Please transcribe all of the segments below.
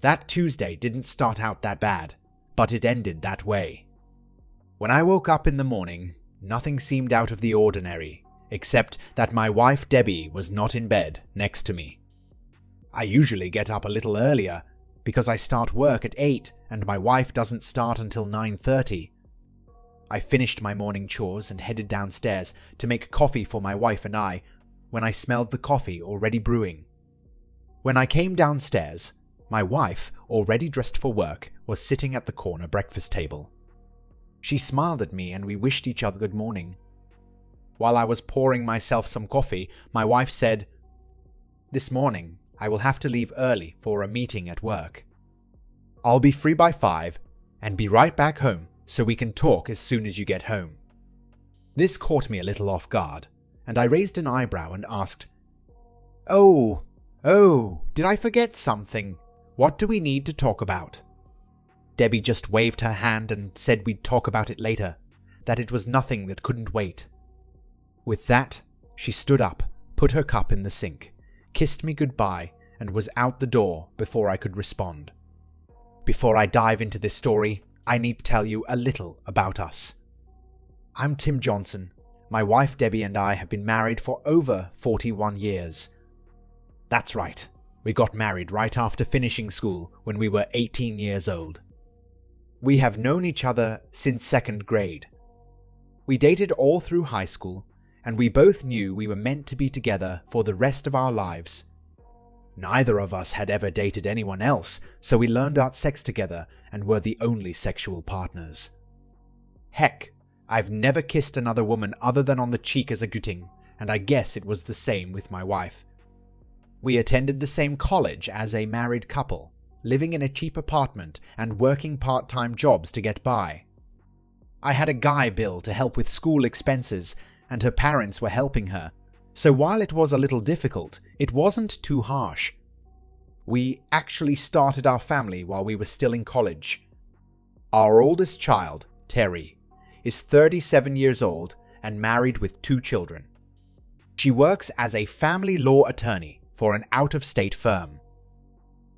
That Tuesday didn't start out that bad, but it ended that way. When I woke up in the morning, nothing seemed out of the ordinary, except that my wife Debbie was not in bed next to me. I usually get up a little earlier, because I start work at 8 and my wife doesn't start until 9:30. I finished my morning chores and headed downstairs to make coffee for my wife and I when I smelled the coffee already brewing. When I came downstairs, my wife, already dressed for work, was sitting at the corner breakfast table. She smiled at me and we wished each other good morning. While I was pouring myself some coffee, my wife said, "This morning, I will have to leave early for a meeting at work. I'll be free by 5 and be right back home so we can talk as soon as you get home." This caught me a little off guard, and I raised an eyebrow and asked, Oh, did I forget something? What do we need to talk about?" Debbie just waved her hand and said we'd talk about it later, that it was nothing that couldn't wait. With that, she stood up, put her cup in the sink, kissed me goodbye, and was out the door before I could respond. Before I dive into this story, I need to tell you a little about us. I'm Tim Johnson. My wife Debbie and I have been married for over 41 years. That's right, we got married right after finishing school when we were 18 years old. We have known each other since 2nd grade. We dated all through high school, and we both knew we were meant to be together for the rest of our lives. Neither of us had ever dated anyone else, so we learned about sex together and were the only sexual partners. Heck, I've never kissed another woman other than on the cheek as a greeting, and I guess it was the same with my wife. We attended the same college as a married couple, living in a cheap apartment and working part-time jobs to get by. I had a guy bill to help with school expenses, and her parents were helping her, so while it was a little difficult, it wasn't too harsh. We actually started our family while we were still in college. Our oldest child, Terry, is 37 years old and married with 2 children. She works as a family law attorney for an out-of-state firm.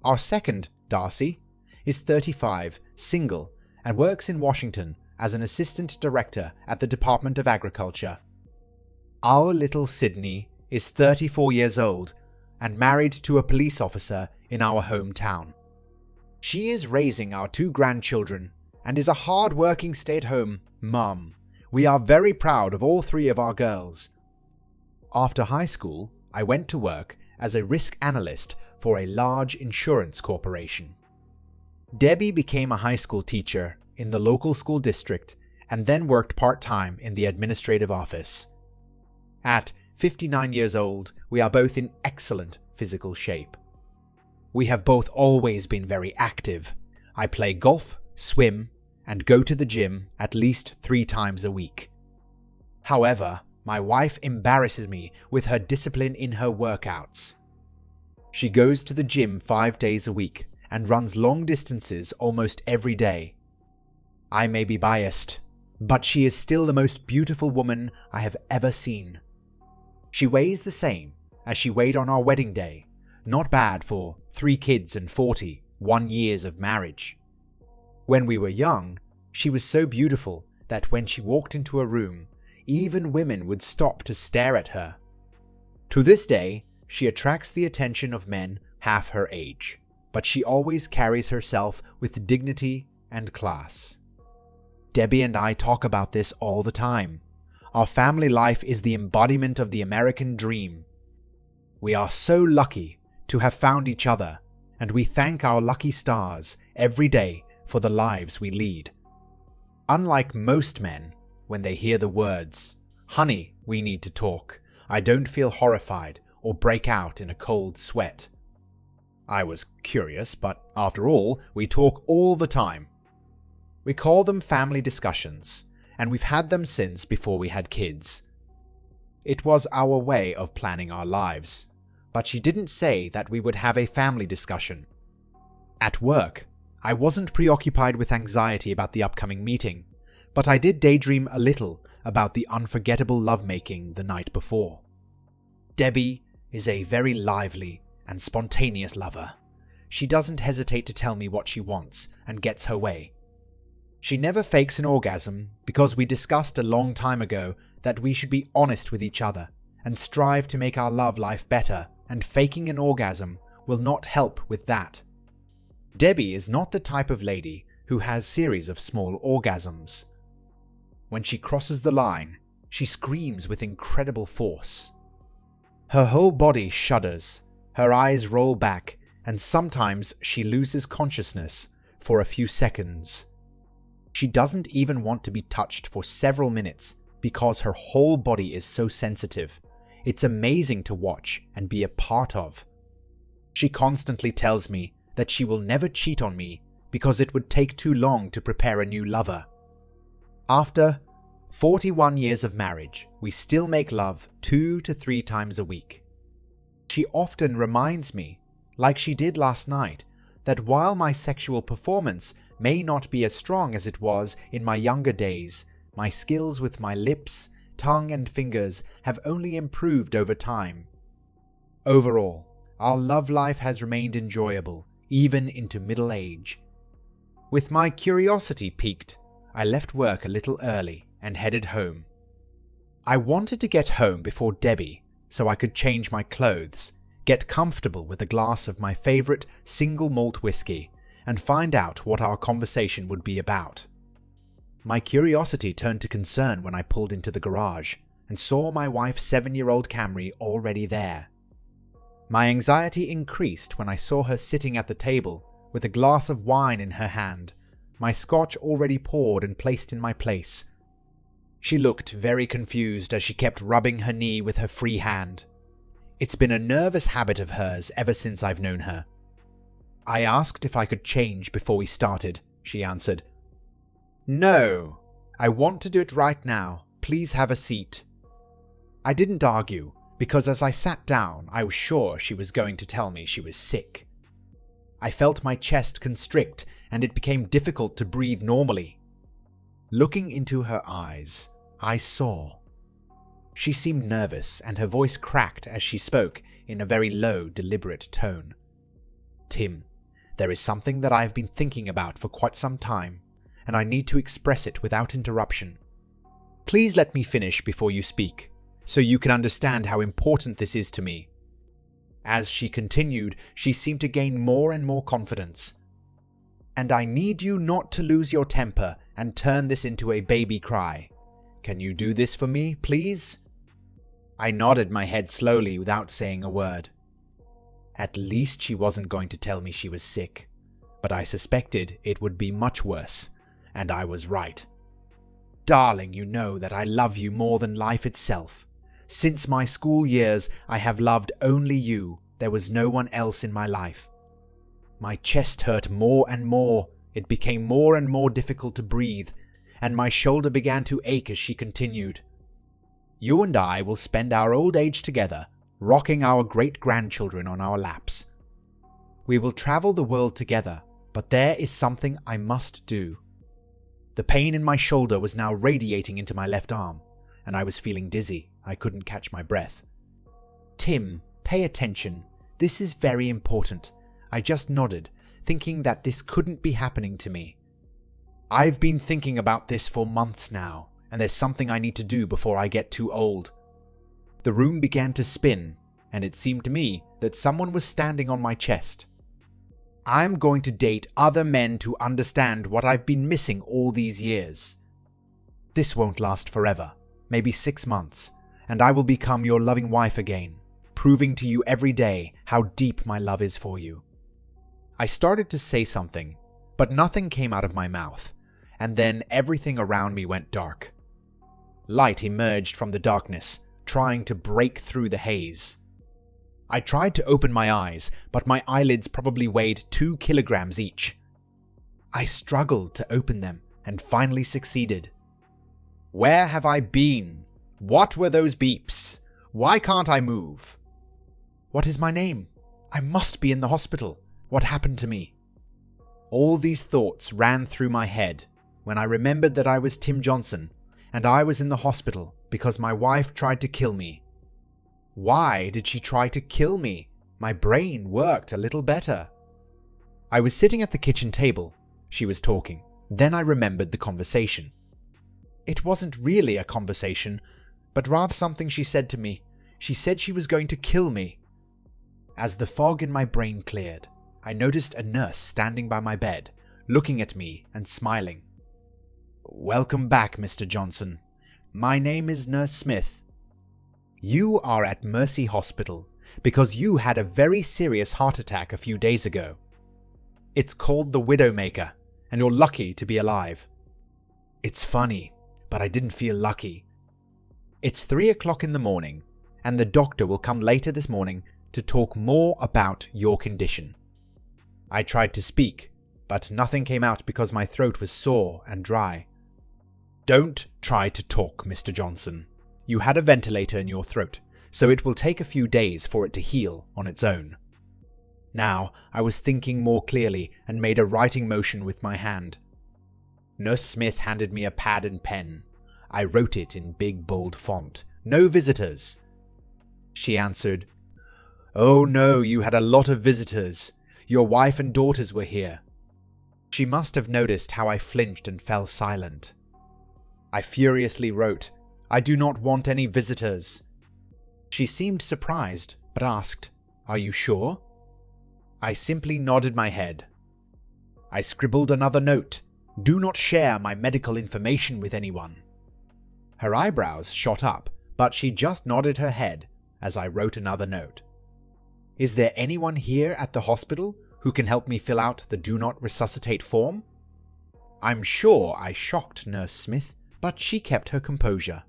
Our second, Darcy, is 35, single, and works in Washington as an assistant director at the Department of Agriculture. Our little Sydney is 34 years old and married to a police officer in our hometown. She is raising our 2 grandchildren and is a hard-working stay-at-home mum. We are very proud of all 3 of our girls. After high school, I went to work as a risk analyst for a large insurance corporation. Debbie became a high school teacher in the local school district and then worked part-time in the administrative office. At 59 years old, we are both in excellent physical shape. We have both always been very active. I play golf, swim, and go to the gym at least 3 times a week. However, my wife embarrasses me with her discipline in her workouts. She goes to the gym 5 days a week and runs long distances almost every day. I may be biased, but she is still the most beautiful woman I have ever seen. She weighs the same as she weighed on our wedding day, not bad for 3 kids and 41 years of marriage. When we were young, she was so beautiful that when she walked into a room, even women would stop to stare at her. To this day, she attracts the attention of men half her age, but she always carries herself with dignity and class. Debbie and I talk about this all the time. Our family life is the embodiment of the American dream. We are so lucky to have found each other, and we thank our lucky stars every day for the lives we lead. Unlike most men, when they hear the words, "Honey, we need to talk," I don't feel horrified or break out in a cold sweat. I was curious, but after all, we talk all the time. We call them family discussions, and we've had them since before we had kids. It was our way of planning our lives, but she didn't say that we would have a family discussion. At work, I wasn't preoccupied with anxiety about the upcoming meeting, but I did daydream a little about the unforgettable lovemaking the night before. Debbie is a very lively and spontaneous lover. she doesn't hesitate to tell me what she wants and gets her way. She never fakes an orgasm because we discussed a long time ago that we should be honest with each other and strive to make our love life better, and faking an orgasm will not help with that. Debbie is not the type of lady who has series of small orgasms. When she crosses the line, she screams with incredible force. Her whole body shudders, her eyes roll back, and sometimes she loses consciousness for a few seconds. She doesn't even want to be touched for several minutes because her whole body is so sensitive. It's amazing to watch and be a part of. She constantly tells me that she will never cheat on me because it would take too long to prepare a new lover. After 41 years of marriage, we still make love 2 to 3 times a week. She often reminds me, like she did last night, that while my sexual performance may not be as strong as it was in my younger days, my skills with my lips, tongue and fingers have only improved over time. Overall, our love life has remained enjoyable, even into middle age. With my curiosity piqued, I left work a little early and headed home. I wanted to get home before Debbie so I could change my clothes, get comfortable with a glass of my favorite single malt whiskey, and find out what our conversation would be about. My curiosity turned to concern when I pulled into the garage and saw my wife's 7-year-old Camry already there. My anxiety increased when I saw her sitting at the table with a glass of wine in her hand, my scotch already poured and placed in my place. She looked very confused as she kept rubbing her knee with her free hand. It's been a nervous habit of hers ever since I've known her. I asked if I could change before we started. She answered, "No, I want to do it right now. Please have a seat." I didn't argue, because as I sat down, I was sure she was going to tell me she was sick. I felt my chest constrict and it became difficult to breathe normally. Looking into her eyes, I saw. She seemed nervous and her voice cracked as she spoke in a very low, deliberate tone. "Tim, there is something that I have been thinking about for quite some time, and I need to express it without interruption. Please let me finish before you speak, so you can understand how important this is to me." As she continued, she seemed to gain more and more confidence. "And I need you not to lose your temper and turn this into a baby cry. Can you do this for me, please?" I nodded my head slowly without saying a word. At least she wasn't going to tell me she was sick, but I suspected it would be much worse, and I was right. "Darling, you know that I love you more than life itself. Since my school years, I have loved only you. There was no one else in my life." My chest hurt more and more. It became more and more difficult to breathe, and my shoulder began to ache as she continued. "You and I will spend our old age together, rocking our great-grandchildren on our laps. We will travel the world together, but there is something I must do." The pain in my shoulder was now radiating into my left arm, and I was feeling dizzy. I couldn't catch my breath. "Tim, pay attention. This is very important." I just nodded, thinking that this couldn't be happening to me. "I've been thinking about this for months now, and there's something I need to do before I get too old." The room began to spin, and it seemed to me that someone was standing on my chest. "I'm going to date other men to understand what I've been missing all these years. This won't last forever, maybe 6 months, and I will become your loving wife again, proving to you every day how deep my love is for you." I started to say something, but nothing came out of my mouth, and then everything around me went dark. Light emerged from the darkness, trying to break through the haze. I tried to open my eyes, but my eyelids probably weighed 2 kilograms each. I struggled to open them and finally succeeded. "Where have I been? What were those beeps? Why can't I move? What is my name? I must be in the hospital. What happened to me?" All these thoughts ran through my head when I remembered that I was Tim Johnson and I was in the hospital because my wife tried to kill me. Why did she try to kill me? My brain worked a little better. I was sitting at the kitchen table. She was talking. Then I remembered the conversation. It wasn't really a conversation, but rather something she said to me. She said she was going to kill me. As the fog in my brain cleared, I noticed a nurse standing by my bed, looking at me and smiling. "Welcome back, Mr. Johnson. My name is Nurse Smith. You are at Mercy Hospital because you had a very serious heart attack a few days ago. It's called the Widowmaker, and you're lucky to be alive." It's funny, but I didn't feel lucky. It's 3 o'clock in the morning, and the doctor will come later this morning to talk more about your condition. I tried to speak, but nothing came out because my throat was sore and dry. Don't try to talk, Mr. Johnson. You had a ventilator in your throat, so it will take a few days for it to heal on its own. Now I was thinking more clearly and made a writing motion with my hand. Nurse Smith handed me a pad and pen. I wrote it in big bold font. "No visitors." She answered, "Oh no, you had a lot of visitors. Your wife and daughters were here." She must have noticed how I flinched and fell silent. I furiously wrote, "I do not want any visitors." She seemed surprised, but asked, "Are you sure?" I simply nodded my head. I scribbled another note, "Do not share my medical information with anyone." Her eyebrows shot up, but she just nodded her head as I wrote another note. "Is there anyone here at the hospital who can help me fill out the Do Not Resuscitate form?" I'm sure I shocked Nurse Smith, but she kept her composure.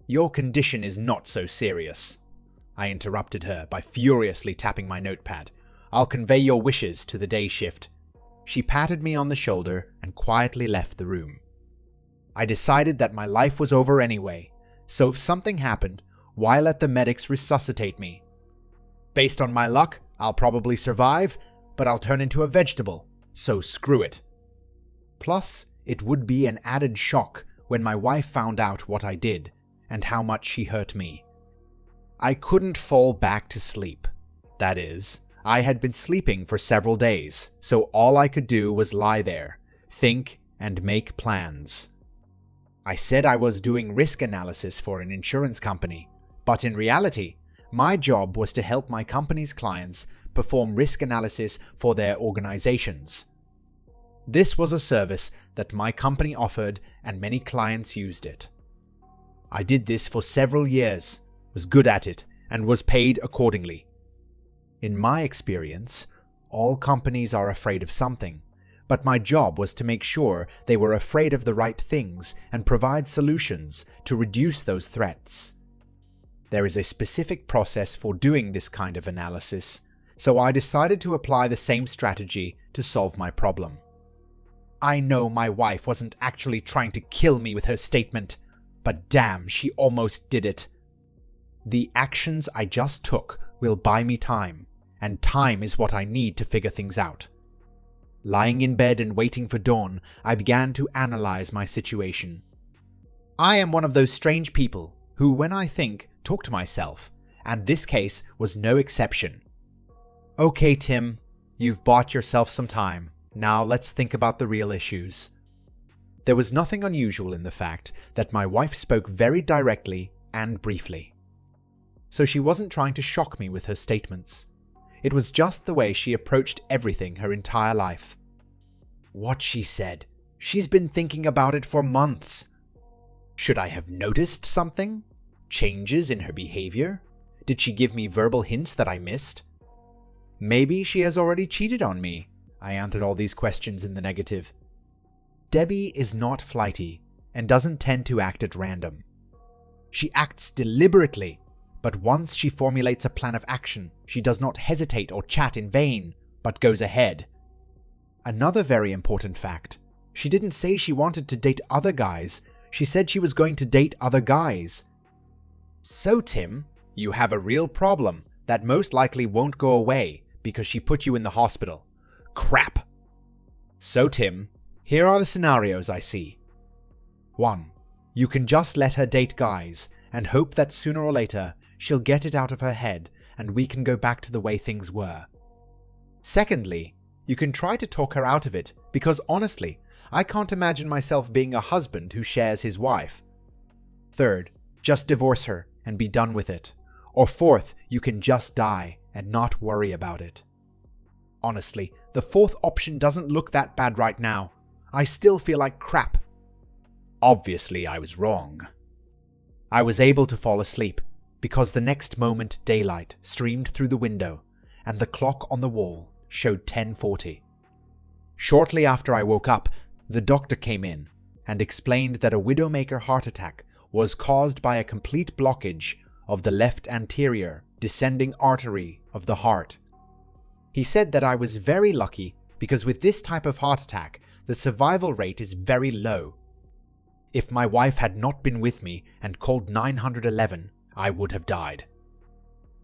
"Your condition is not so serious," I interrupted her by furiously tapping my notepad. "I'll convey your wishes to the day shift." She patted me on the shoulder and quietly left the room. I decided that my life was over anyway, so if something happened, why let the medics resuscitate me? Based on my luck, I'll probably survive, but I'll turn into a vegetable, so screw it. Plus, it would be an added shock when my wife found out what I did and how much she hurt me. I couldn't fall back to sleep. That is, I had been sleeping for several days, so all I could do was lie there, think, and make plans. I said I was doing risk analysis for an insurance company, but in reality, my job was to help my company's clients perform risk analysis for their organizations. This was a service that my company offered and many clients used it. I did this for several years, was good at it, and was paid accordingly. In my experience, all companies are afraid of something, but my job was to make sure they were afraid of the right things and provide solutions to reduce those threats. There is a specific process for doing this kind of analysis, so I decided to apply the same strategy to solve my problem. I know my wife wasn't actually trying to kill me with her statement, but damn, she almost did it. The actions I just took will buy me time, and time is what I need to figure things out. Lying in bed and waiting for dawn, I began to analyze my situation. I am one of those strange people who, when I think, talk to myself, and this case was no exception. Okay, Tim, you've bought yourself some time. Now let's think about the real issues. There was nothing unusual in the fact that my wife spoke very directly and briefly. So she wasn't trying to shock me with her statements. It was just the way she approached everything her entire life. What she said, she's been thinking about it for months. Should I have noticed something? Changes in her behavior? Did she give me verbal hints that I missed? Maybe she has already cheated on me. I answered all these questions in the negative. Debbie is not flighty and doesn't tend to act at random. She acts deliberately, but once she formulates a plan of action, she does not hesitate or chat in vain, but goes ahead. Another very important fact, she didn't say she wanted to date other guys, she said she was going to date other guys. So Tim, you have a real problem that most likely won't go away because she put you in the hospital. Crap! So Tim, here are the scenarios I see. 1. You can just let her date guys and hope that sooner or later she'll get it out of her head and we can go back to the way things were. Secondly, You can try to talk her out of it, because honestly, I can't imagine myself being a husband who shares his wife. Third, just divorce her and be done with it. Or fourth, you can just die and not worry about it. Honestly, the fourth option doesn't look that bad right now. I still feel like crap. Obviously, I was wrong. I was able to fall asleep because the next moment daylight streamed through the window and the clock on the wall showed 10:40. Shortly after I woke up, the doctor came in and explained that a widowmaker heart attack was caused by a complete blockage of the left anterior descending artery of the heart. He said that I was very lucky because with this type of heart attack, the survival rate is very low. If my wife had not been with me and called 911, I would have died.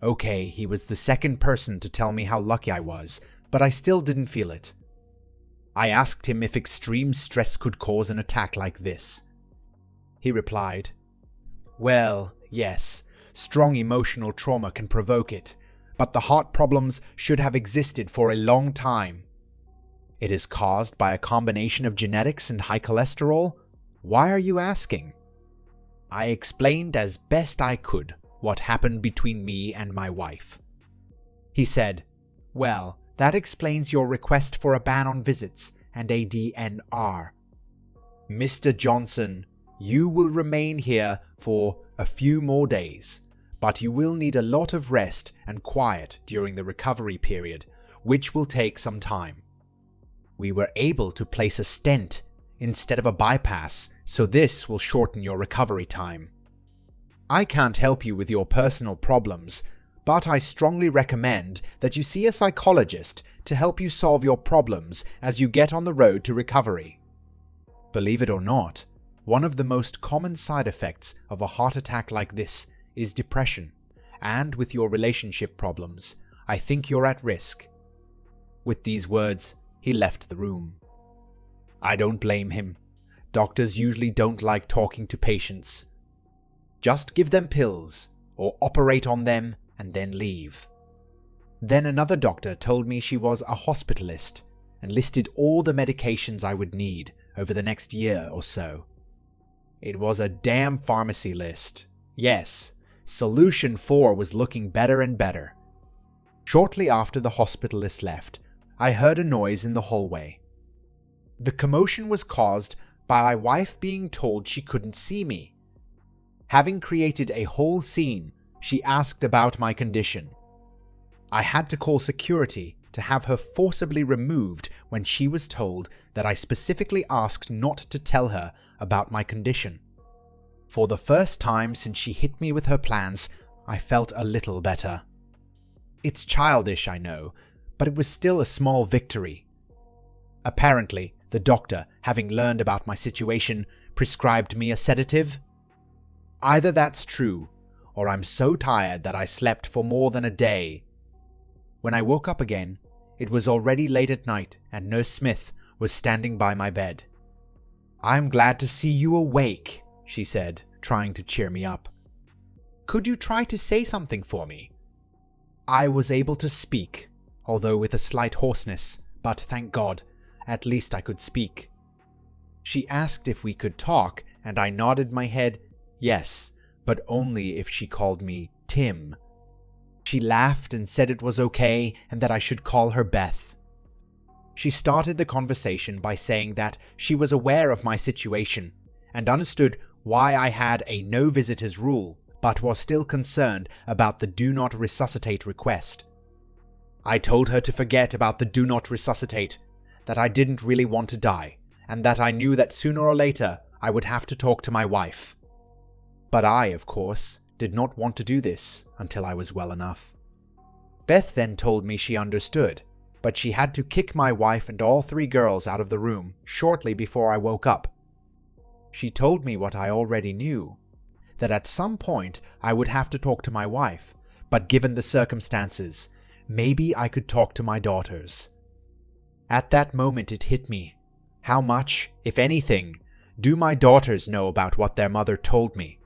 Okay, he was the second person to tell me how lucky I was, but I still didn't feel it. I asked him if extreme stress could cause an attack like this. He replied, "Well, yes, strong emotional trauma can provoke it, but the heart problems should have existed for a long time. It is caused by a combination of genetics and high cholesterol? Why are you asking?" I explained as best I could what happened between me and my wife. He said, "Well, that explains your request for a ban on visits and a DNR. Mr. Johnson, you will remain here for a few more days, but you will need a lot of rest and quiet during the recovery period, which will take some time. We were able to place a stent instead of a bypass, so this will shorten your recovery time. I can't help you with your personal problems, but I strongly recommend that you see a psychologist to help you solve your problems as you get on the road to recovery." Believe it or not, one of the most common side effects of a heart attack like this is depression, and with your relationship problems, I think you're at risk. With these words, he left the room. I don't blame him. Doctors usually don't like talking to patients. Just give them pills, or operate on them and then leave. Then another doctor told me she was a hospitalist and listed all the medications I would need over the next year or so. It was a damn pharmacy list. Yes, solution 4 was looking better and better. Shortly after the hospitalist left, I heard a noise in the hallway. The commotion was caused by my wife being told she couldn't see me. Having created a whole scene, she asked about my condition. I had to call security to have her forcibly removed when she was told that I specifically asked not to tell her about my condition. For the first time since she hit me with her plans, I felt a little better. It's childish, I know, but it was still a small victory. Apparently, the doctor, having learned about my situation, prescribed me a sedative. Either that's true, or I'm so tired that I slept for more than a day. When I woke up again, it was already late at night and Nurse Smith was standing by my bed. "I'm glad to see you awake," she said, trying to cheer me up. "Could you try to say something for me?" I was able to speak, although with a slight hoarseness, but thank God, at least I could speak. She asked if we could talk, and I nodded my head yes, but only if she called me Tim. She laughed and said it was okay and that I should call her Beth. She started the conversation by saying that she was aware of my situation and understood why I had a no visitors rule, but was still concerned about the do not resuscitate request. I told her to forget about the do not resuscitate, that I didn't really want to die, and that I knew that sooner or later I would have to talk to my wife. But I, of course, did not want to do this until I was well enough. Beth then told me she understood, but she had to kick my wife and all 3 girls out of the room shortly before I woke up. She told me what I already knew, that at some point I would have to talk to my wife, but given the circumstances, maybe I could talk to my daughters. At that moment it hit me. How much, if anything, do my daughters know about what their mother told me?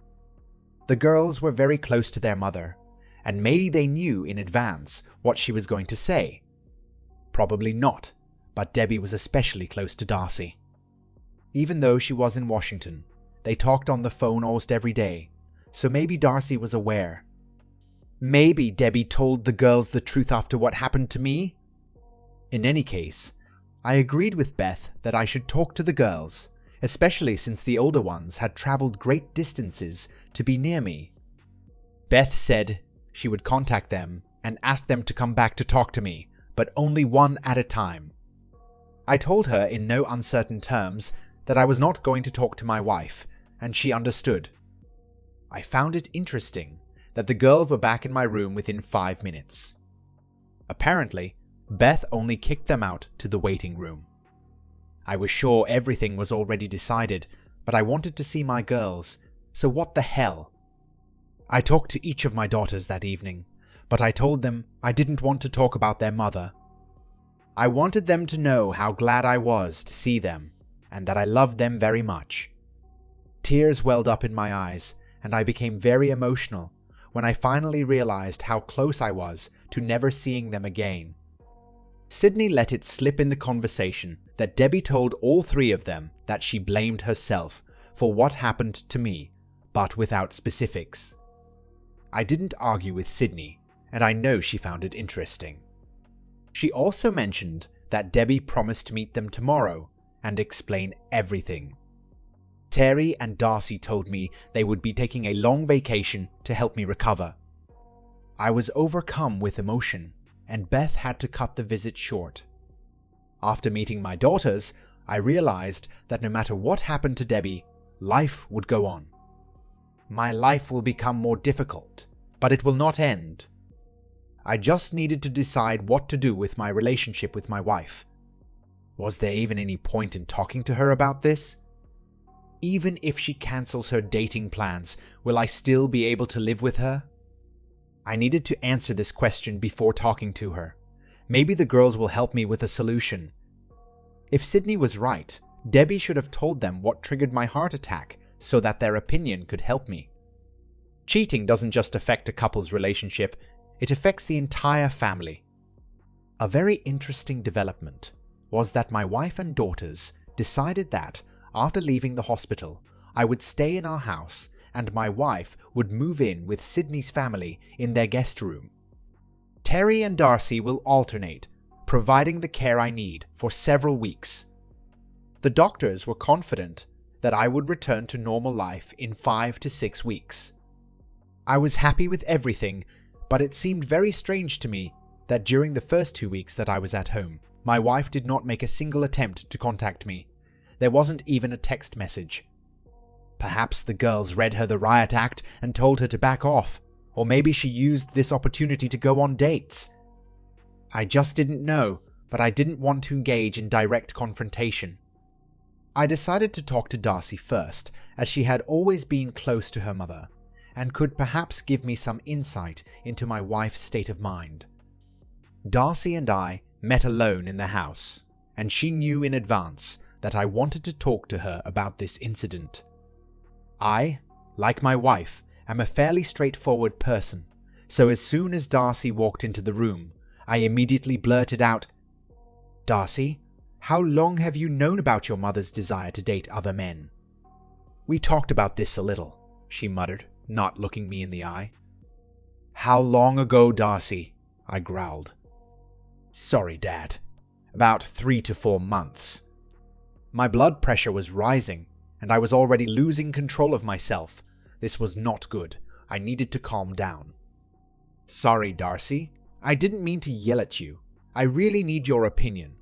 The girls were very close to their mother, and maybe they knew in advance what she was going to say. Probably not, but Debbie was especially close to Darcy. Even though she was in Washington, they talked on the phone almost every day, so maybe Darcy was aware. Maybe Debbie told the girls the truth after what happened to me? In any case, I agreed with Beth that I should talk to the girls, especially since the older ones had traveled great distances to be near me. Beth said she would contact them and ask them to come back to talk to me, but only one at a time. I told her in no uncertain terms that I was not going to talk to my wife, and she understood. I found it interesting that the girls were back in my room within 5 minutes. Apparently, Beth only kicked them out to the waiting room. I was sure everything was already decided, but I wanted to see my girls, so what the hell? I talked to each of my daughters that evening, but I told them I didn't want to talk about their mother. I wanted them to know how glad I was to see them, and that I loved them very much. Tears welled up in my eyes, and I became very emotional when I finally realized how close I was to never seeing them again. Sydney let it slip in the conversation that Debbie told all 3 of them that she blamed herself for what happened to me, but without specifics. I didn't argue with Sydney, and I know she found it interesting. She also mentioned that Debbie promised to meet them tomorrow and explain everything. Terry and Darcy told me they would be taking a long vacation to help me recover. I was overcome with emotion, and Beth had to cut the visit short. After meeting my daughters, I realized that no matter what happened to Debbie, life would go on. My life will become more difficult, but it will not end. I just needed to decide what to do with my relationship with my wife. Was there even any point in talking to her about this? Even if she cancels her dating plans, will I still be able to live with her? I needed to answer this question before talking to her. Maybe the girls will help me with a solution. If Sydney was right, Debbie should have told them what triggered my heart attack so that their opinion could help me. Cheating doesn't just affect a couple's relationship, it affects the entire family. A very interesting development was that my wife and daughters decided that, after leaving the hospital, I would stay in our house and my wife would move in with Sydney's family in their guest room. Terry and Darcy will alternate, providing the care I need for several weeks. The doctors were confident that I would return to normal life in 5 to 6 weeks. I was happy with everything, but it seemed very strange to me that during the first 2 weeks that I was at home, my wife did not make a single attempt to contact me. There wasn't even a text message. Perhaps the girls read her the riot act and told her to back off, or maybe she used this opportunity to go on dates. I just didn't know, but I didn't want to engage in direct confrontation. I decided to talk to Darcy first, as she had always been close to her mother, and could perhaps give me some insight into my wife's state of mind. Darcy and I met alone in the house, and she knew in advance that I wanted to talk to her about this incident. I, like my wife, am a fairly straightforward person, so as soon as Darcy walked into the room, I immediately blurted out, "Darcy, how long have you known about your mother's desire to date other men?" "We talked about this a little," she muttered, not looking me in the eye. "How long ago, Darcy?" I growled. "Sorry, Dad. About 3 to 4 months. My blood pressure was rising, and I was already losing control of myself. This was not good. I needed to calm down." "Sorry, Darcy. I didn't mean to yell at you. I really need your opinion.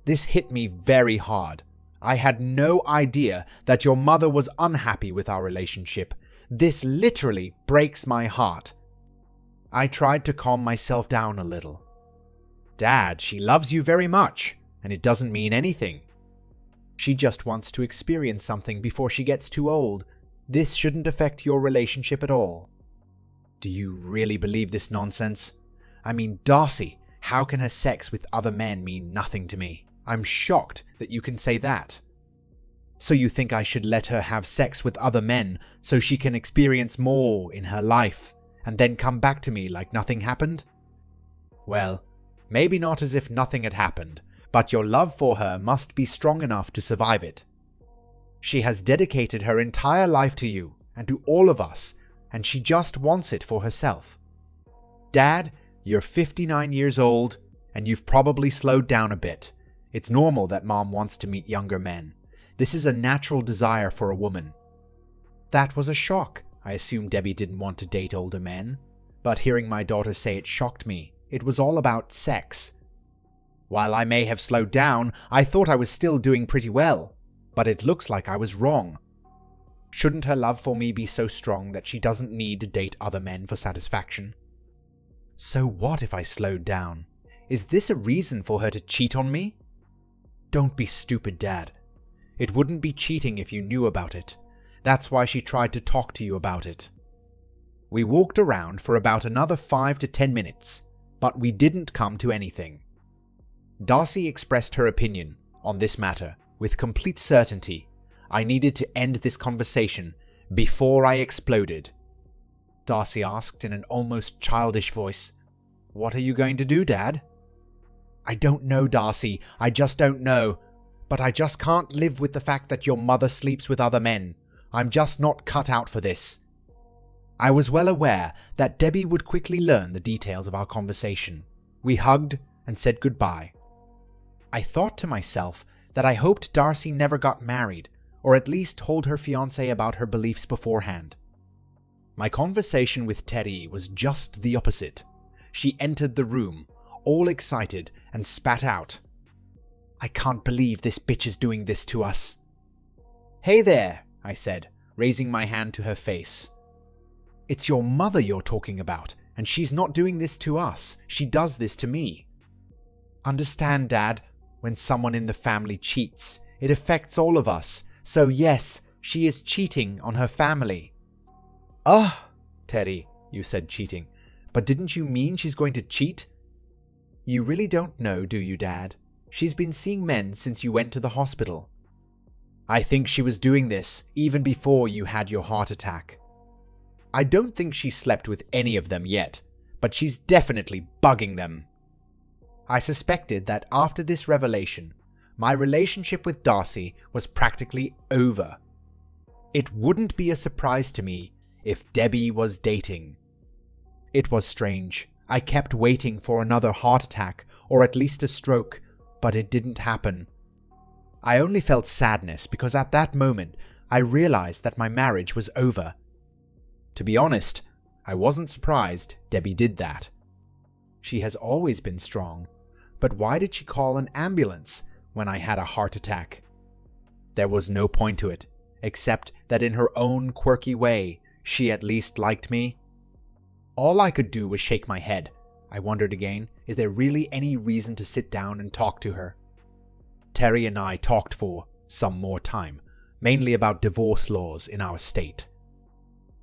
This hit me very hard. I had no idea that your mother was unhappy with our relationship. This literally breaks my heart." I tried to calm myself down a little. "Dad, she loves you very much, and it doesn't mean anything. She just wants to experience something before she gets too old. This shouldn't affect your relationship at all." "Do you really believe this nonsense? I mean, Darcy, how can her sex with other men mean nothing to me? I'm shocked that you can say that." "So you think I should let her have sex with other men so she can experience more in her life, and then come back to me like nothing happened?" "Well, maybe not as if nothing had happened, but your love for her must be strong enough to survive it. She has dedicated her entire life to you and to all of us, and she just wants it for herself. Dad, you're 59 years old, and you've probably slowed down a bit. It's normal that Mom wants to meet younger men. This is a natural desire for a woman." That was a shock. I assumed Debbie didn't want to date older men, but hearing my daughter say it shocked me. It was all about sex. While I may have slowed down, I thought I was still doing pretty well, but it looks like I was wrong. Shouldn't her love for me be so strong that she doesn't need to date other men for satisfaction? So what if I slowed down? Is this a reason for her to cheat on me? Don't be stupid, Dad. It wouldn't be cheating if you knew about it. That's why she tried to talk to you about it. We walked around for about another 5 to 10 minutes, but we didn't come to anything. Darcy expressed her opinion on this matter with complete certainty. I needed to end this conversation before I exploded. Darcy asked in an almost childish voice, "What are you going to do, Dad?" "I don't know, Darcy. I just don't know. But I just can't live with the fact that your mother sleeps with other men. I'm just not cut out for this." I was well aware that Debbie would quickly learn the details of our conversation. We hugged and said goodbye. I thought to myself that I hoped Darcy never got married, or at least told her fiancé about her beliefs beforehand. My conversation with Terry was just the opposite. She entered the room, all excited, and spat out, "I can't believe this bitch is doing this to us." "Hey there," I said, raising my hand to her face. "It's your mother you're talking about, and she's not doing this to us. She does this to me." "Understand, Dad, when someone in the family cheats, it affects all of us. So yes, she is cheating on her family." Teddy, you said cheating, but didn't you mean she's going to cheat?" "You really don't know, do you, Dad? She's been seeing men since you went to the hospital." "I think she was doing this even before you had your heart attack." "I don't think she slept with any of them yet, but she's definitely bugging them." I suspected that after this revelation, my relationship with Darcy was practically over. It wouldn't be a surprise to me if Debbie was dating. It was strange. I kept waiting for another heart attack or at least a stroke, but it didn't happen. I only felt sadness because at that moment I realized that my marriage was over. To be honest, I wasn't surprised Debbie did that. She has always been strong, but why did she call an ambulance when I had a heart attack? There was no point to it, except that in her own quirky way, she at least liked me. All I could do was shake my head. I wondered again, is there really any reason to sit down and talk to her? Terry and I talked for some more time, mainly about divorce laws in our state.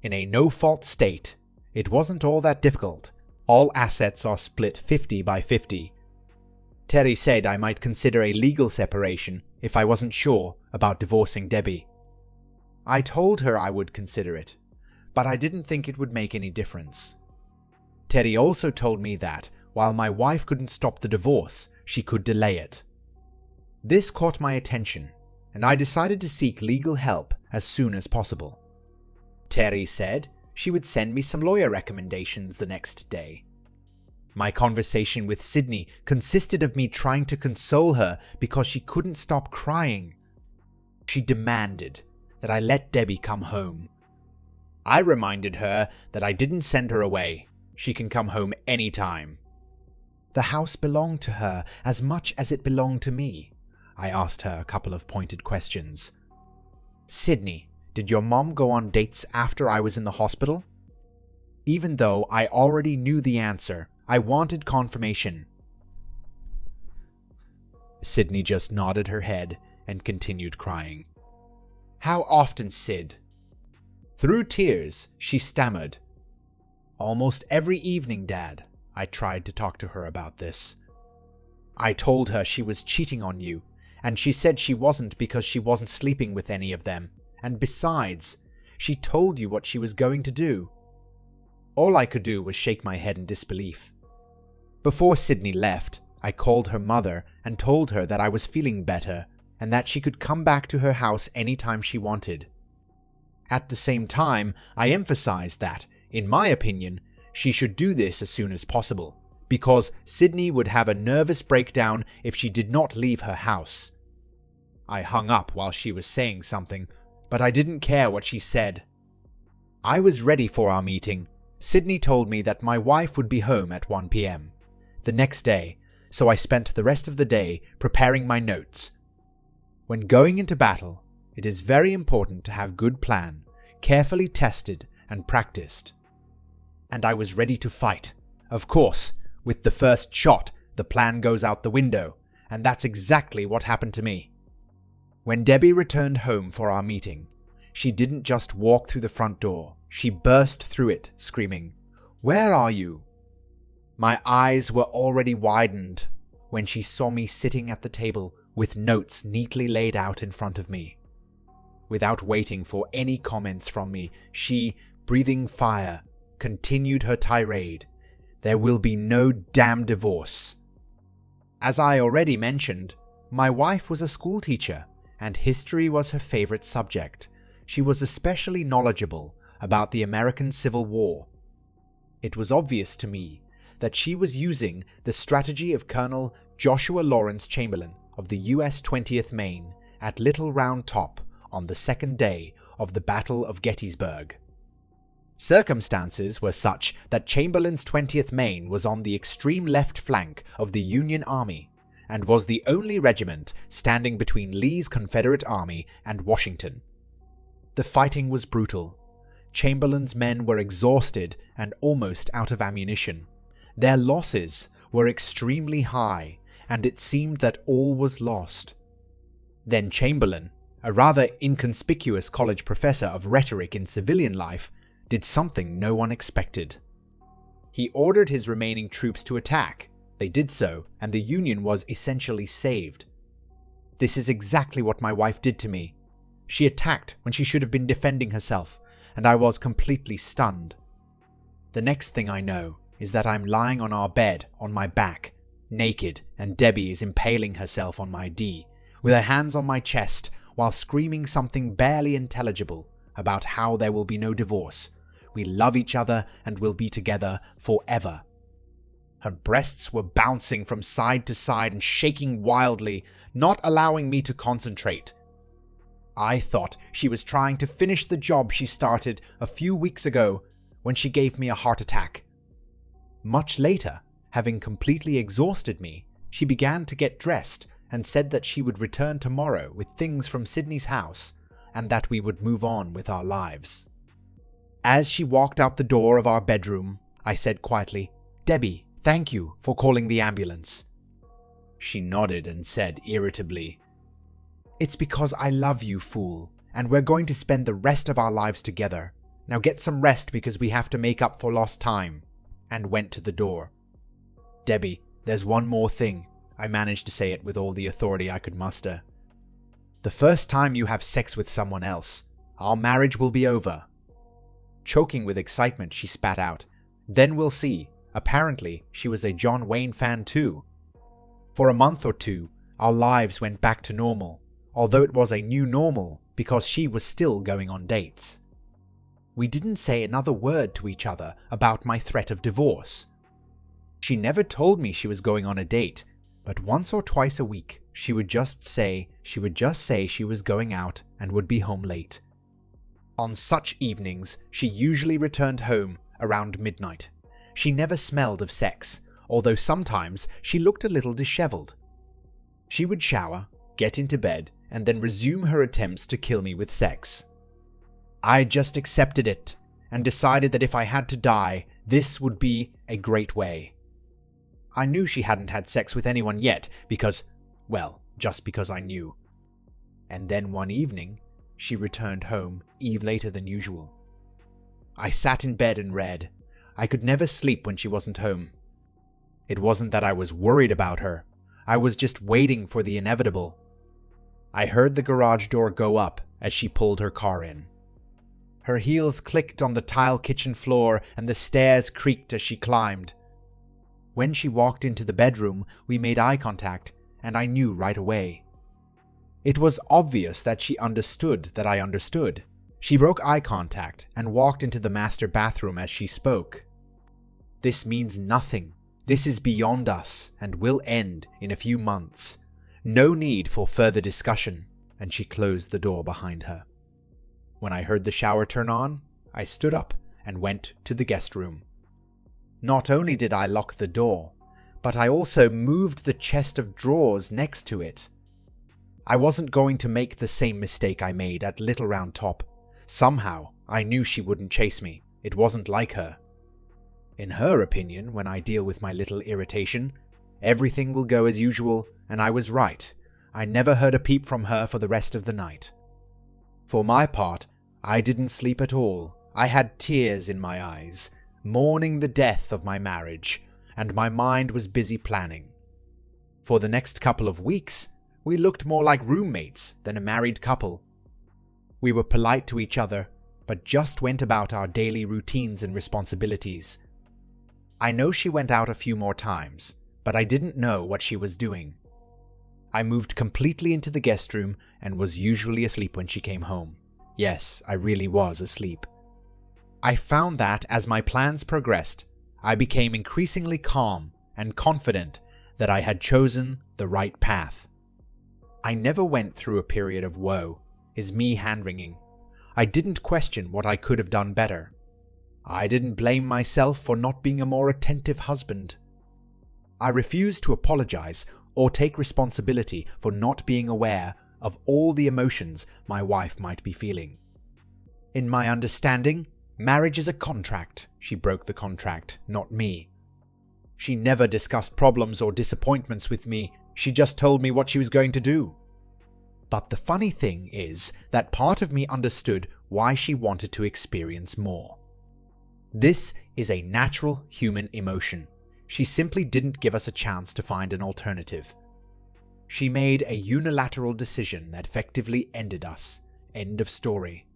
In a no-fault state, it wasn't all that difficult. All assets are split 50-50. Terry said I might consider a legal separation if I wasn't sure about divorcing Debbie. I told her I would consider it, but I didn't think it would make any difference. Terry also told me that, while my wife couldn't stop the divorce, she could delay it. This caught my attention, and I decided to seek legal help as soon as possible. Terry said she would send me some lawyer recommendations the next day. My conversation with Sydney consisted of me trying to console her because she couldn't stop crying. She demanded that I let Debbie come home. I reminded her that I didn't send her away. She can come home anytime. The house belonged to her as much as it belonged to me. I asked her a couple of pointed questions. "Sydney, did your mom go on dates after I was in the hospital?" Even though I already knew the answer, I wanted confirmation. Sydney just nodded her head and continued crying. "How often, Sid?" Through tears, she stammered. "Almost every evening, Dad." I tried to talk to her about this. "I told her she was cheating on you, and she said she wasn't because she wasn't sleeping with any of them. And besides, she told you what she was going to do." All I could do was shake my head in disbelief. Before Sydney left, I called her mother and told her that I was feeling better and that she could come back to her house anytime she wanted. At the same time, I emphasized that, in my opinion, she should do this as soon as possible, because Sydney would have a nervous breakdown if she did not leave her house. I hung up while she was saying something, but I didn't care what she said. I was ready for our meeting. Sydney told me that my wife would be home at 1 p.m. the next day, so I spent the rest of the day preparing my notes. When going into battle, it is very important to have good plan, carefully tested and practiced. And I was ready to fight. Of course, with the first shot, the plan goes out the window, and that's exactly what happened to me. When Debbie returned home for our meeting, she didn't just walk through the front door, she burst through it, screaming, "Where are you?" My eyes were already widened when she saw me sitting at the table with notes neatly laid out in front of me. Without waiting for any comments from me, she, breathing fire, continued her tirade. There will be no damn divorce. As I already mentioned, my wife was a schoolteacher, and history was her favorite subject. She was especially knowledgeable about the American Civil War. It was obvious to me that she was using the strategy of Colonel Joshua Lawrence Chamberlain of the U.S. 20th Maine at Little Round Top on the second day of the Battle of Gettysburg. Circumstances were such that Chamberlain's 20th Maine was on the extreme left flank of the Union Army and was the only regiment standing between Lee's Confederate Army and Washington. The fighting was brutal. Chamberlain's men were exhausted and almost out of ammunition. Their losses were extremely high, and it seemed that all was lost. Then Chamberlain, a rather inconspicuous college professor of rhetoric in civilian life, did something no one expected. He ordered his remaining troops to attack. They did so, and the Union was essentially saved. This is exactly what my wife did to me. She attacked when she should have been defending herself, and I was completely stunned. The next thing I know is that I'm lying on our bed on my back, naked, and Debbie is impaling herself on my D, with her hands on my chest, while screaming something barely intelligible about how there will be no divorce. We love each other and will be together forever. Her breasts were bouncing from side to side and shaking wildly, not allowing me to concentrate. I thought she was trying to finish the job she started a few weeks ago when she gave me a heart attack. Much later, having completely exhausted me, she began to get dressed and said that she would return tomorrow with things from Sydney's house and that we would move on with our lives. As she walked out the door of our bedroom, I said quietly, "Debbie, thank you for calling the ambulance." She nodded and said irritably, "It's because I love you, fool, and we're going to spend the rest of our lives together. Now get some rest because we have to make up for lost time," and went to the door. "Debbie, there's one more thing." I managed to say it with all the authority I could muster. "The first time you have sex with someone else, our marriage will be over." Choking with excitement, she spat out, "Then we'll see." Apparently, she was a John Wayne fan too. For a month or two, our lives went back to normal, although it was a new normal because she was still going on dates. We didn't say another word to each other about my threat of divorce. She never told me she was going on a date, but once or twice a week she would just say she was going out and would be home late. On such evenings, she usually returned home around midnight. She never smelled of sex, although sometimes she looked a little disheveled. She would shower, get into bed, and then resume her attempts to kill me with sex. I just accepted it and decided that if I had to die, this would be a great way. I knew she hadn't had sex with anyone yet just because I knew. And then one evening, she returned home even later than usual. I sat in bed and read. I could never sleep when she wasn't home. It wasn't that I was worried about her. I was just waiting for the inevitable. I heard the garage door go up as she pulled her car in. Her heels clicked on the tile kitchen floor and the stairs creaked as she climbed. When she walked into the bedroom, we made eye contact, and I knew right away. It was obvious that she understood that I understood. She broke eye contact and walked into the master bathroom as she spoke. "This means nothing. This is beyond us and will end in a few months. No need for further discussion," and she closed the door behind her. When I heard the shower turn on, I stood up and went to the guest room. Not only did I lock the door, but I also moved the chest of drawers next to it. I wasn't going to make the same mistake I made at Little Round Top. Somehow, I knew she wouldn't chase me. It wasn't like her. In her opinion, when I deal with my little irritation, everything will go as usual, and I was right. I never heard a peep from her for the rest of the night. For my part, I didn't sleep at all. I had tears in my eyes, mourning the death of my marriage, and my mind was busy planning. For the next couple of weeks, we looked more like roommates than a married couple. We were polite to each other, but just went about our daily routines and responsibilities. I know she went out a few more times, but I didn't know what she was doing. I moved completely into the guest room and was usually asleep when she came home. Yes, I really was asleep. I found that as my plans progressed, I became increasingly calm and confident that I had chosen the right path. I never went through a period of woe, is me hand-wringing. I didn't question what I could have done better. I didn't blame myself for not being a more attentive husband. I refused to apologize or take responsibility for not being aware of all the emotions my wife might be feeling. In my understanding, marriage is a contract. She broke the contract, not me. She never discussed problems or disappointments with me. She just told me what she was going to do. But the funny thing is that part of me understood why she wanted to experience more. This is a natural human emotion. She simply didn't give us a chance to find an alternative. She made a unilateral decision that effectively ended us. End of story.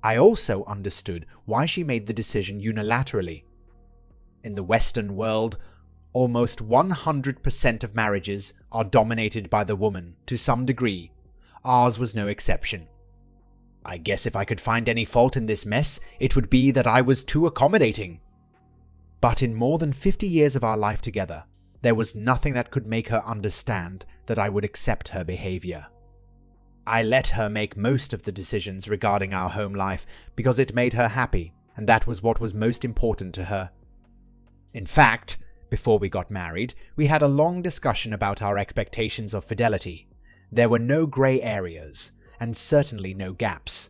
I also understood why she made the decision unilaterally. In the Western world, almost 100% of marriages are dominated by the woman to some degree. Ours was no exception. I guess if I could find any fault in this mess, it would be that I was too accommodating. But in more than 50 years of our life together, there was nothing that could make her understand that I would accept her behavior. I let her make most of the decisions regarding our home life because it made her happy, and that was what was most important to her. In fact, before we got married, we had a long discussion about our expectations of fidelity. There were no grey areas, and certainly no gaps.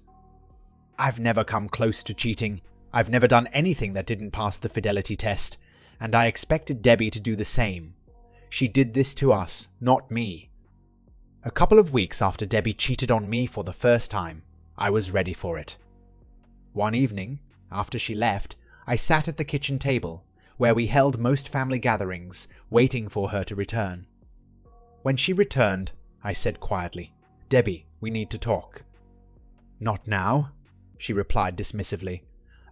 I've never come close to cheating. I've never done anything that didn't pass the fidelity test, and I expected Debbie to do the same. She did this to us, not me. A couple of weeks after Debbie cheated on me for the first time, I was ready for it. One evening, after she left, I sat at the kitchen table, where we held most family gatherings, waiting for her to return. When she returned, I said quietly, "Debbie, we need to talk." "Not now," she replied dismissively.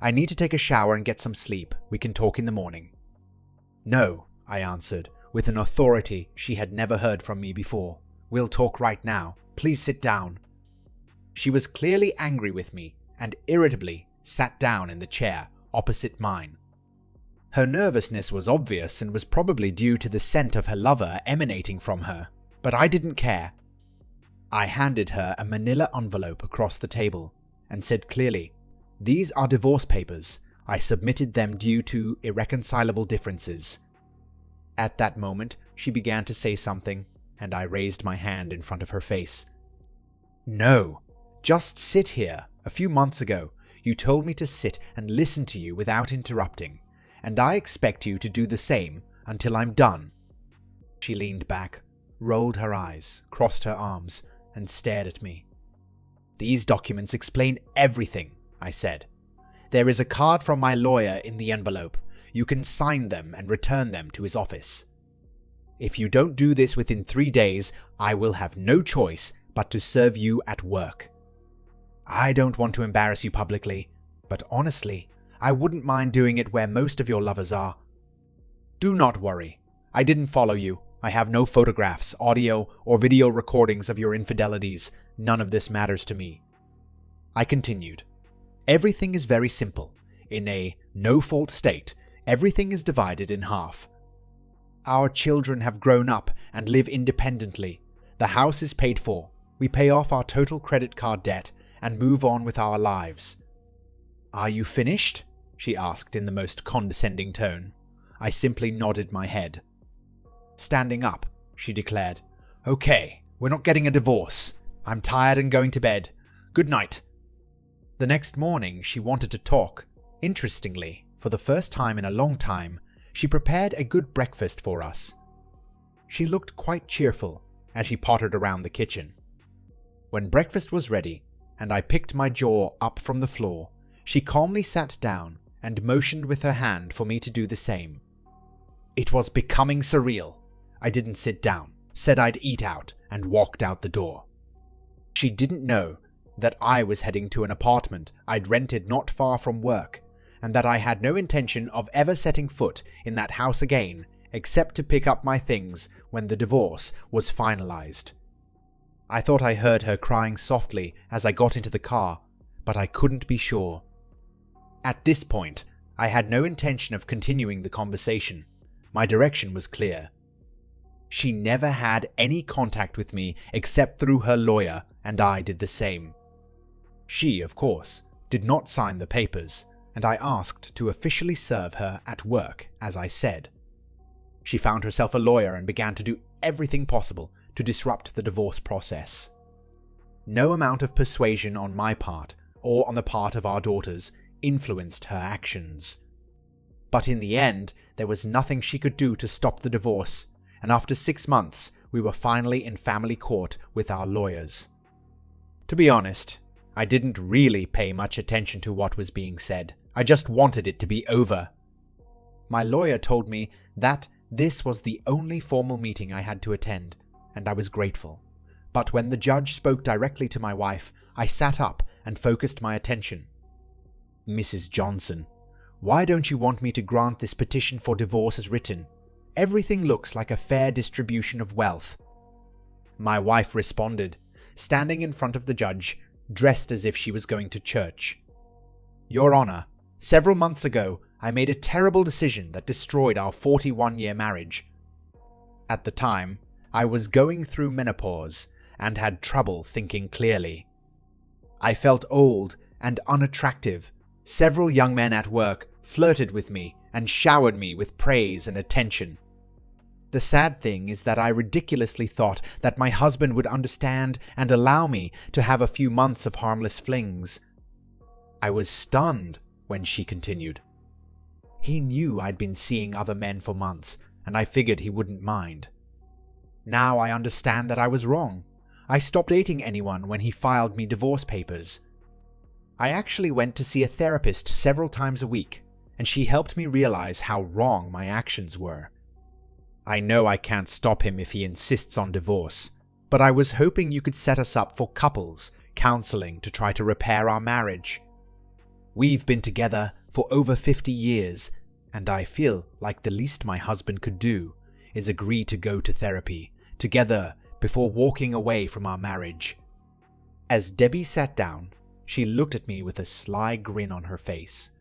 "I need to take a shower and get some sleep. We can talk in the morning." "No," I answered, with an authority she had never heard from me before. "We'll talk right now. Please sit down." She was clearly angry with me and irritably sat down in the chair opposite mine. Her nervousness was obvious and was probably due to the scent of her lover emanating from her, but I didn't care. I handed her a manila envelope across the table and said clearly, "These are divorce papers. I submitted them due to irreconcilable differences." At that moment, she began to say something, and I raised my hand in front of her face. "No, just sit here. A few months ago, you told me to sit and listen to you without interrupting, and I expect you to do the same until I'm done." She leaned back, rolled her eyes, crossed her arms, and stared at me. "These documents explain everything," I said. "There is a card from my lawyer in the envelope. You can sign them and return them to his office. If you don't do this within 3 days, I will have no choice but to serve you at work. I don't want to embarrass you publicly, but honestly, I wouldn't mind doing it where most of your lovers are. Do not worry. I didn't follow you. I have no photographs, audio, or video recordings of your infidelities. None of this matters to me. I continued. Everything is very simple. In a no-fault state, everything is divided in half. Our children have grown up and live independently. The house is paid for. We pay off our total credit card debt and move on with our lives. Are you finished? She asked in the most condescending tone. I simply nodded my head. Standing up, she declared, Okay, we're not getting a divorce. I'm tired and going to bed. Good night. The next morning, she wanted to talk. Interestingly, for the first time in a long time, she prepared a good breakfast for us. She looked quite cheerful as she pottered around the kitchen. When breakfast was ready, and I picked my jaw up from the floor, she calmly sat down and motioned with her hand for me to do the same. It was becoming surreal. I didn't sit down, said I'd eat out, and walked out the door. She didn't know that I was heading to an apartment I'd rented not far from work, and that I had no intention of ever setting foot in that house again except to pick up my things when the divorce was finalized. I thought I heard her crying softly as I got into the car, but I couldn't be sure. At this point, I had no intention of continuing the conversation. My direction was clear. She never had any contact with me except through her lawyer, and I did the same. She, of course, did not sign the papers, and I asked to officially serve her at work, as I said. She found herself a lawyer and began to do everything possible to disrupt the divorce process. No amount of persuasion on my part, or on the part of our daughters, influenced her actions. But in the end, there was nothing she could do to stop the divorce, and after 6 months, we were finally in family court with our lawyers. To be honest, I didn't really pay much attention to what was being said. I just wanted it to be over. My lawyer told me that this was the only formal meeting I had to attend, and I was grateful. But when the judge spoke directly to my wife, I sat up and focused my attention. Mrs. Johnson, why don't you want me to grant this petition for divorce as written? Everything looks like a fair distribution of wealth. My wife responded, standing in front of the judge, dressed as if she was going to church. Your Honor, several months ago, I made a terrible decision that destroyed our 41-year marriage. At the time, I was going through menopause and had trouble thinking clearly. I felt old and unattractive. Several young men at work flirted with me and showered me with praise and attention. The sad thing is that I ridiculously thought that my husband would understand and allow me to have a few months of harmless flings. I was stunned when she continued. He knew I'd been seeing other men for months, and I figured he wouldn't mind. Now I understand that I was wrong. I stopped dating anyone when he filed me divorce papers. I actually went to see a therapist several times a week, and she helped me realize how wrong my actions were. I know I can't stop him if he insists on divorce, but I was hoping you could set us up for couples counseling to try to repair our marriage. We've been together for over 50 years, and I feel like the least my husband could do is agree to go to therapy together before walking away from our marriage. As Debbie sat down, she looked at me with a sly grin on her face.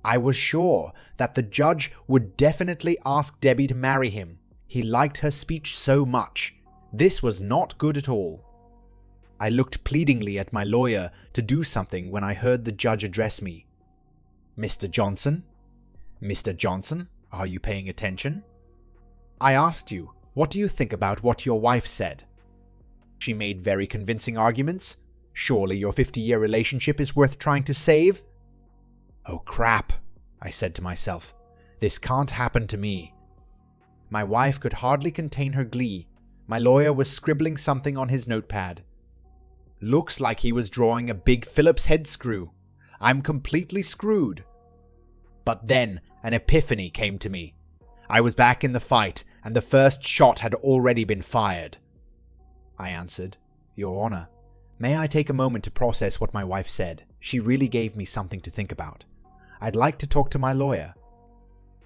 I was sure that the judge would definitely ask Debbie to marry him. He liked her speech so much. This was not good at all. I looked pleadingly at my lawyer to do something when I heard the judge address me. Mr. Johnson? Mr. Johnson, are you paying attention? I asked you, what do you think about what your wife said? She made very convincing arguments. Surely your 50-year relationship is worth trying to save? Oh crap, I said to myself. This can't happen to me. My wife could hardly contain her glee. My lawyer was scribbling something on his notepad. Looks like he was drawing a big Phillips head screw. I'm completely screwed. But then an epiphany came to me. I was back in the fight, and the first shot had already been fired. I answered, Your Honor, may I take a moment to process what my wife said? She really gave me something to think about. I'd like to talk to my lawyer.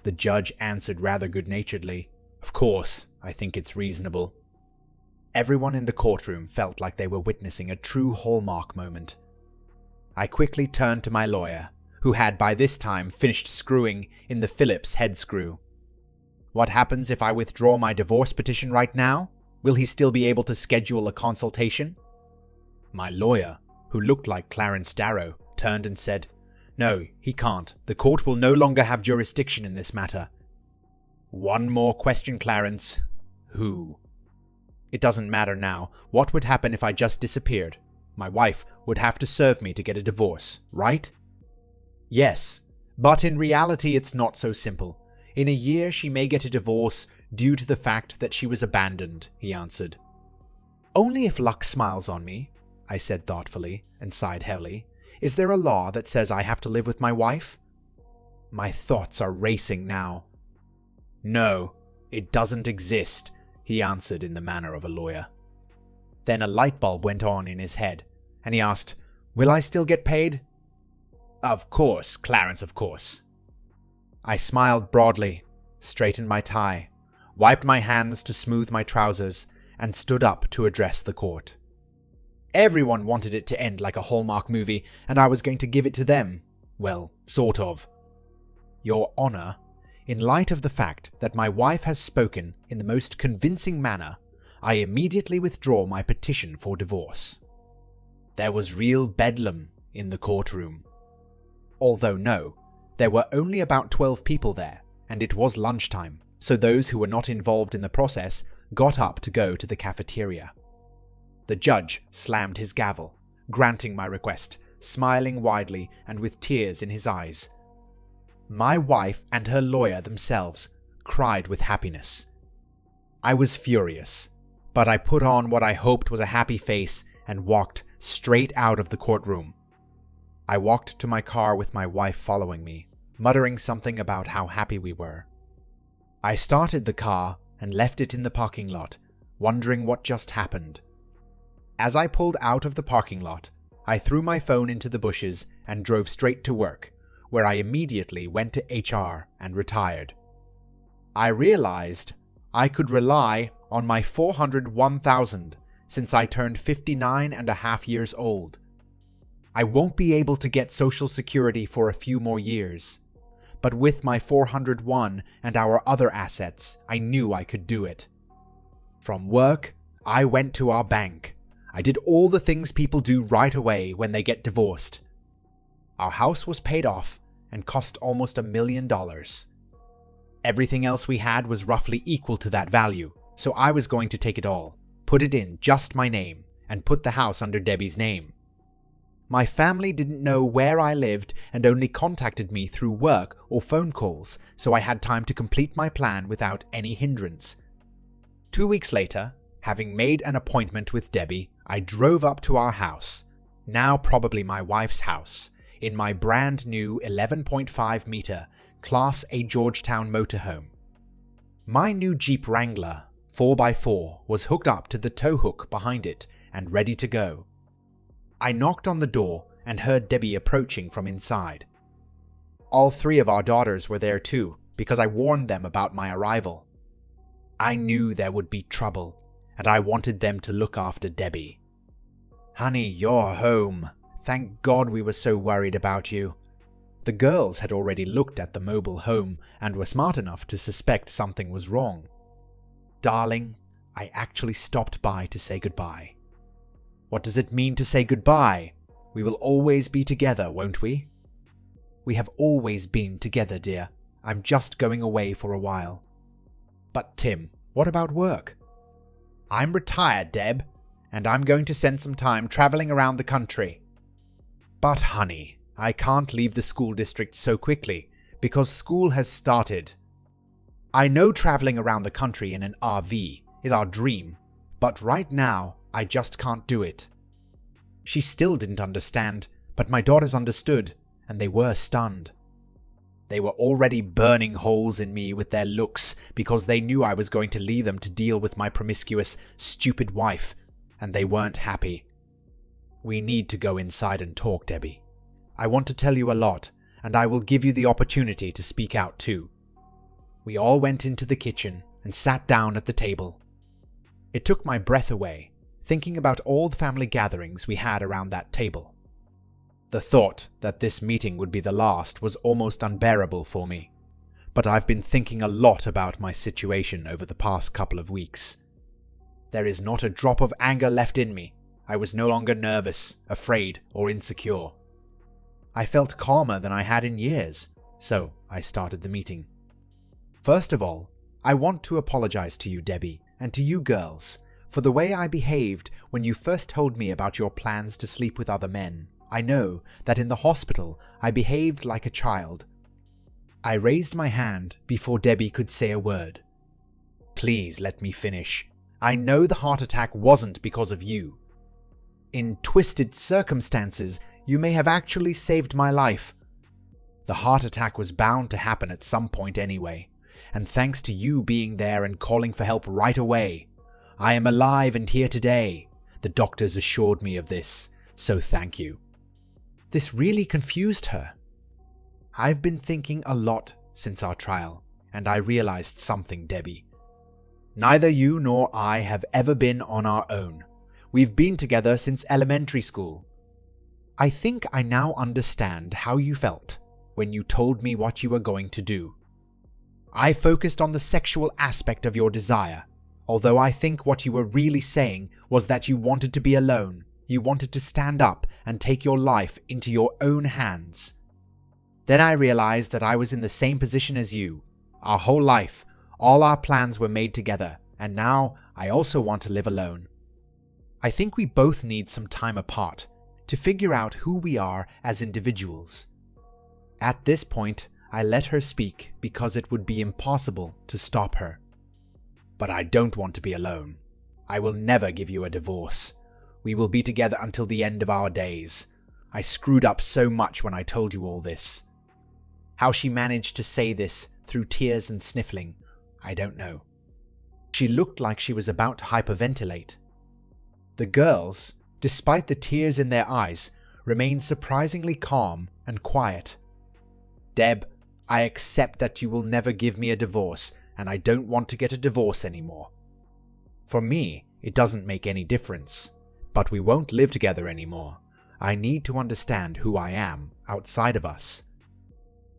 The judge answered rather good-naturedly. Of course, I think it's reasonable. Everyone in the courtroom felt like they were witnessing a true hallmark moment. I quickly turned to my lawyer, who had by this time finished screwing in the Phillips head screw. What happens if I withdraw my divorce petition right now? Will he still be able to schedule a consultation? My lawyer, who looked like Clarence Darrow, turned and said, No, he can't. The court will no longer have jurisdiction in this matter. One more question, Clarence. Who? It doesn't matter now. What would happen if I just disappeared? My wife would have to serve me to get a divorce, right? Yes, but in reality it's not so simple. In a year she may get a divorce due to the fact that she was abandoned, he answered. Only if luck smiles on me, I said thoughtfully and sighed heavily. Is there a law that says I have to live with my wife? My thoughts are racing now. No, it doesn't exist, he answered in the manner of a lawyer. Then a light bulb went on in his head, and he asked, Will I still get paid? Of course, Clarence, of course. I smiled broadly, straightened my tie, wiped my hands to smooth my trousers, and stood up to address the court. Everyone wanted it to end like a Hallmark movie, and I was going to give it to them. Well, sort of. Your Honor, in light of the fact that my wife has spoken in the most convincing manner, I immediately withdraw my petition for divorce. There was real bedlam in the courtroom. Although no, there were only about 12 people there, and it was lunchtime, so those who were not involved in the process got up to go to the cafeteria. The judge slammed his gavel, granting my request, smiling widely and with tears in his eyes. My wife and her lawyer themselves cried with happiness. I was furious, but I put on what I hoped was a happy face and walked straight out of the courtroom. I walked to my car with my wife following me, muttering something about how happy we were. I started the car and left it in the parking lot, wondering what just happened. As I pulled out of the parking lot, I threw my phone into the bushes and drove straight to work, where I immediately went to HR and retired. I realized I could rely on my $401,000 since I turned 59 and a half years old. I won't be able to get Social Security for a few more years, but with my 401 and our other assets, I knew I could do it. From work, I went to our bank. I did all the things people do right away when they get divorced. Our house was paid off and cost almost $1 million. Everything else we had was roughly equal to that value, so I was going to take it all, put it in just my name, and put the house under Debbie's name. My family didn't know where I lived and only contacted me through work or phone calls, so I had time to complete my plan without any hindrance. 2 weeks later, having made an appointment with Debbie, I drove up to our house, now probably my wife's house, in my brand new 11.5 meter Class A Georgetown motorhome. My new Jeep Wrangler 4x4 was hooked up to the tow hook behind it and ready to go. I knocked on the door and heard Debbie approaching from inside. All 3 of our daughters were there too, because I warned them about my arrival. I knew there would be trouble, and I wanted them to look after Debbie. Honey, you're home. Thank God we were so worried about you. The girls had already looked at the mobile home and were smart enough to suspect something was wrong. Darling, I actually stopped by to say goodbye. What does it mean to say goodbye? We will always be together, won't we? We have always been together, dear. I'm just going away for a while. But Tim, what about work? I'm retired, Deb, and I'm going to spend some time traveling around the country. But honey, I can't leave the school district so quickly because school has started. I know traveling around the country in an RV is our dream, but right now I just can't do it. She still didn't understand, but my daughters understood, and they were stunned. They were already burning holes in me with their looks because they knew I was going to leave them to deal with my promiscuous, stupid wife, and they weren't happy. We need to go inside and talk, Debbie. I want to tell you a lot, and I will give you the opportunity to speak out too. We all went into the kitchen and sat down at the table. It took my breath away, thinking about all the family gatherings we had around that table. The thought that this meeting would be the last was almost unbearable for me, but I've been thinking a lot about my situation over the past couple of weeks. There is not a drop of anger left in me. I was no longer nervous, afraid, or insecure. I felt calmer than I had in years, so I started the meeting. First of all, I want to apologize to you, Debbie, and to you girls, for the way I behaved when you first told me about your plans to sleep with other men. I know that in the hospital I behaved like a child. I raised my hand before Debbie could say a word. Please let me finish. I know the heart attack wasn't because of you. In twisted circumstances, you may have actually saved my life. The heart attack was bound to happen at some point anyway, and thanks to you being there and calling for help right away, I am alive and here today. The doctors assured me of this, so thank you. This really confused her. I've been thinking a lot since our trial, and I realized something, Debbie. Neither you nor I have ever been on our own. We've been together since elementary school. I think I now understand how you felt when you told me what you were going to do. I focused on the sexual aspect of your desire, although I think what you were really saying was that you wanted to be alone. You wanted to stand up and take your life into your own hands. Then I realized that I was in the same position as you. Our whole life, all our plans were made together, and now I also want to live alone. I think we both need some time apart to figure out who we are as individuals. At this point, I let her speak because it would be impossible to stop her. But I don't want to be alone. I will never give you a divorce. We will be together until the end of our days. I screwed up so much when I told you all this. How she managed to say this through tears and sniffling, I don't know. She looked like she was about to hyperventilate. The girls, despite the tears in their eyes, remained surprisingly calm and quiet. Deb, I accept that you will never give me a divorce, and I don't want to get a divorce anymore. For me, it doesn't make any difference, but we won't live together anymore. I need to understand who I am outside of us.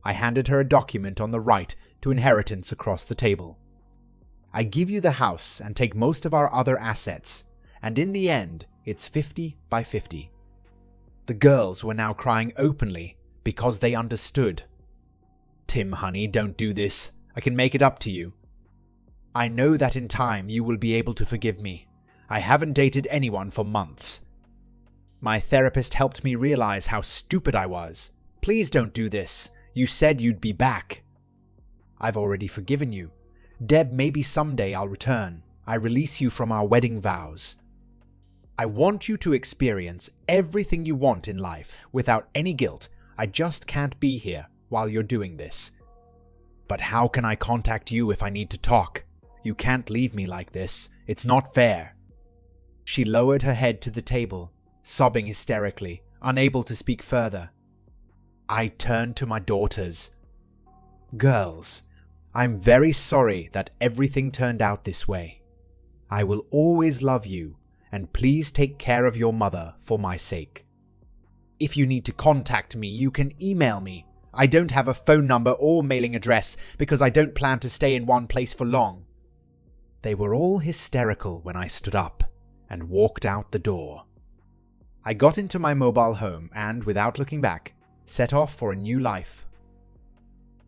I handed her a document on the right to inheritance across the table. I give you the house and take most of our other assets, and in the end, it's 50-50. The girls were now crying openly because they understood. Tim, honey, don't do this. I can make it up to you. I know that in time you will be able to forgive me. I haven't dated anyone for months. My therapist helped me realize how stupid I was. Please don't do this. You said you'd be back. I've already forgiven you. Deb, maybe someday I'll return. I release you from our wedding vows. I want you to experience everything you want in life without any guilt. I just can't be here while you're doing this. But how can I contact you if I need to talk? You can't leave me like this. It's not fair. She lowered her head to the table, sobbing hysterically, unable to speak further. I turned to my daughters. Girls, I'm very sorry that everything turned out this way. I will always love you, and please take care of your mother for my sake. If you need to contact me, you can email me. I don't have a phone number or mailing address because I don't plan to stay in one place for long. They were all hysterical when I stood up and walked out the door. I got into my mobile home and, without looking back, set off for a new life